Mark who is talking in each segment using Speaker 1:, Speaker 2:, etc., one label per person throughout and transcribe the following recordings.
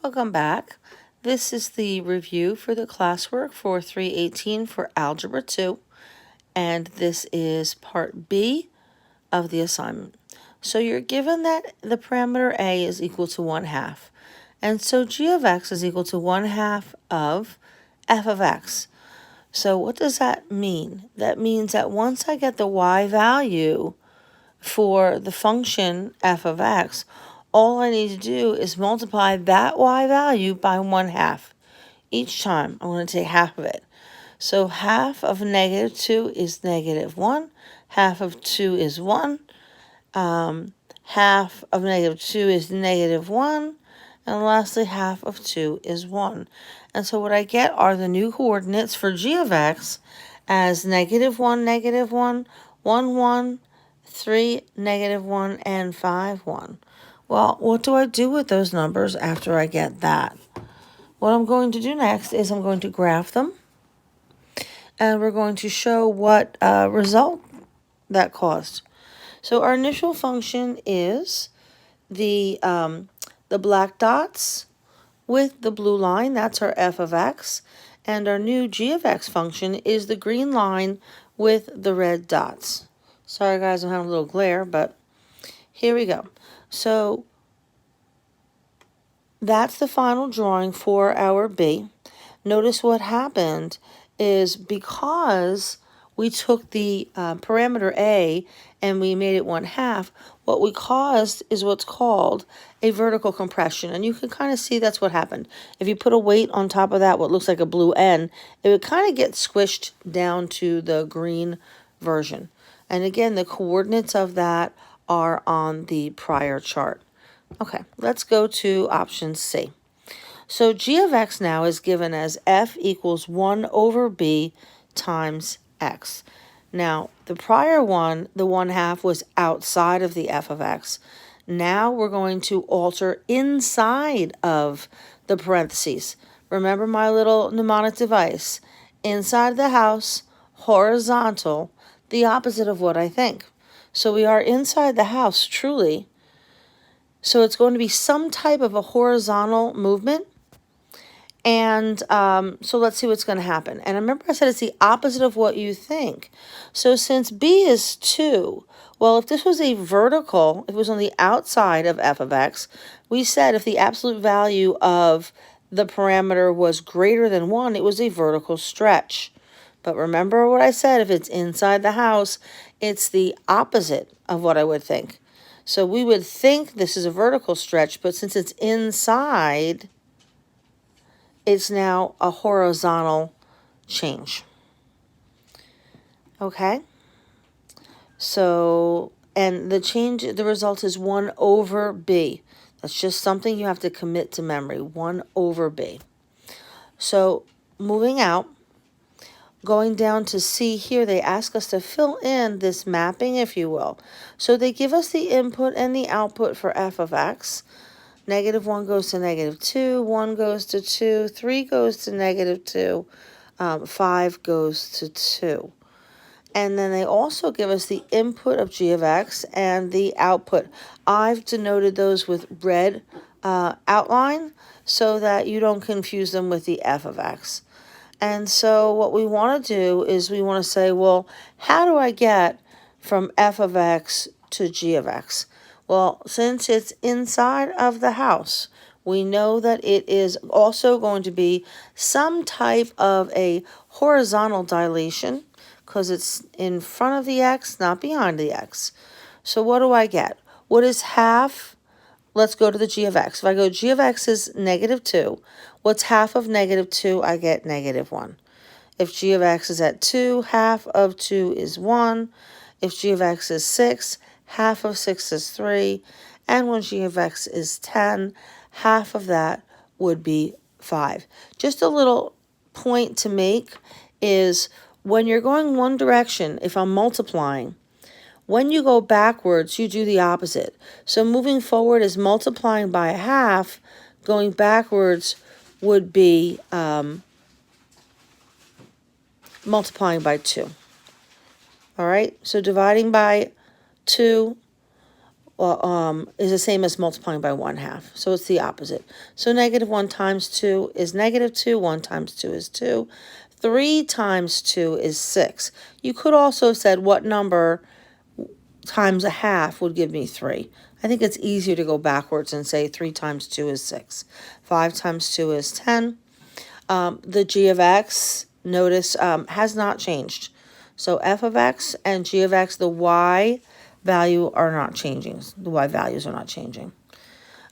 Speaker 1: Welcome back. This is the review for the classwork for 318 for Algebra 2, and this is part B of the assignment. So you're given that the parameter a is equal to 1/2, and so g of x is equal to 1/2 of f of x. So what does that mean? That means that once I get the y value for the function f of x, all I need to do is multiply that y value by 1/2. Each time, I'm going to take half of it. So half of -2 is -1. Half of 2 is 1. Half of -2 is -1. And lastly, half of 2 is 1. And so what I get are the new coordinates for g of x as -1, -1, 1, 1, 3, -1, and 5, 1. Well, what do I do with those numbers after I get that? What I'm going to do next is I'm going to graph them, and we're going to show what result that caused. So our initial function is the black dots with the blue line. That's our f of x. And our new g of x function is the green line with the red dots. Sorry guys, I'm having a little glare, but here we go. So that's the final drawing for our B. Notice what happened is because we took the parameter a and we made it 1/2, what we caused is what's called a vertical compression. And you can kind of see that's what happened. If you put a weight on top of that, what looks like a blue N, it would kind of get squished down to the green version. And again, the coordinates of that are on the prior chart. Okay, let's go to option C. So g of x now is given as f equals 1/b times x. Now, the prior one, the 1/2, was outside of the f of x. Now we're going to alter inside of the parentheses. Remember my little mnemonic device. Inside the house, horizontal, the opposite of what I think. So we are inside the house, truly. So it's going to be some type of a horizontal movement. And so let's see what's going to happen. And remember I said it's the opposite of what you think. So since b is 2, well, if this was a vertical, if it was on the outside of f of x, we said if the absolute value of the parameter was greater than 1, it was a vertical stretch. But remember what I said, if it's inside the house, it's the opposite of what I would think. So we would think this is a vertical stretch, but since it's inside, it's now a horizontal change. Okay? So, and the result is 1/b. That's just something you have to commit to memory, 1/b. So, moving out, going down to C here, they ask us to fill in this mapping, if you will. So they give us the input and the output for f of x. -1 goes to -2, 1 goes to 2, 3 goes to -2, 5 goes to 2. And then they also give us the input of g of x and the output. I've denoted those with red outline so that you don't confuse them with the f of x. And so what we want to do is we want to say, well, how do I get from f of x to g of x? Well, since it's inside of the house, we know that it is also going to be some type of a horizontal dilation because it's in front of the x, not behind the x. So what do I get? What is half? Let's go to the g of x. If I go g of x is -2, what's half of -2? I get -1. If g of x is at 2, half of 2 is 1. If g of x is 6, half of 6 is 3. And when g of x is 10, half of that would be 5. Just a little point to make is when you're going one direction, if I'm multiplying, when you go backwards, you do the opposite. So moving forward is multiplying by 1/2. Going backwards would be multiplying by 2. All right, so dividing by 2 is the same as multiplying by 1/2. So it's the opposite. So -1 times 2 is -2. 1 times 2 is 2. 3 times 2 is 6. You could also have said what number times 1/2 would give me 3. I think it's easier to go backwards and say 3 times 2 is 6. 5 times 2 is 10. The g of x, notice, has not changed. So f of x and g of x, the y value are not changing. The y values are not changing.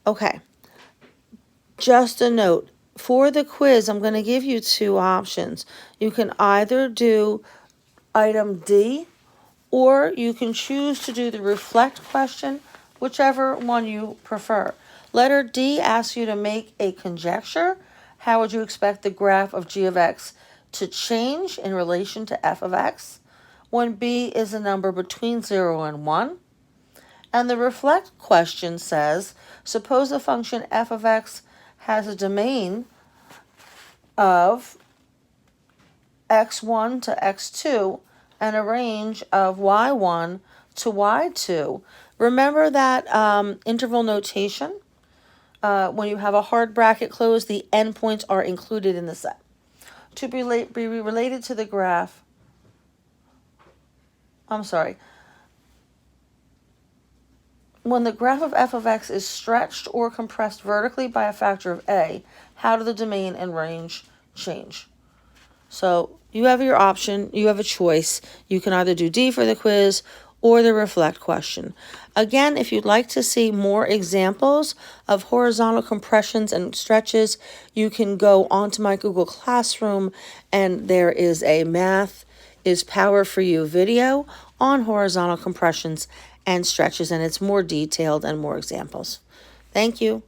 Speaker 1: Okay. Just a note. For the quiz, I'm going to give you two options. You can either do item D, or you can choose to do the reflect question, whichever one you prefer. Letter D asks you to make a conjecture. How would you expect the graph of g of x to change in relation to f of x when b is a number between 0 and 1? And the reflect question says, suppose the function f of x has a domain of x1 to x2 and a range of y1 to y2. Remember that interval notation? When you have a hard bracket closed, the endpoints are included in the set. To be related to the graph, when the graph of f of x is stretched or compressed vertically by a factor of a, how do the domain and range change? So you have your option, you have a choice. You can either do D for the quiz or the reflect question. Again, if you'd like to see more examples of horizontal compressions and stretches, you can go onto my Google Classroom, and there is a Math is Power for You video on horizontal compressions and stretches, and it's more detailed and more examples. Thank you.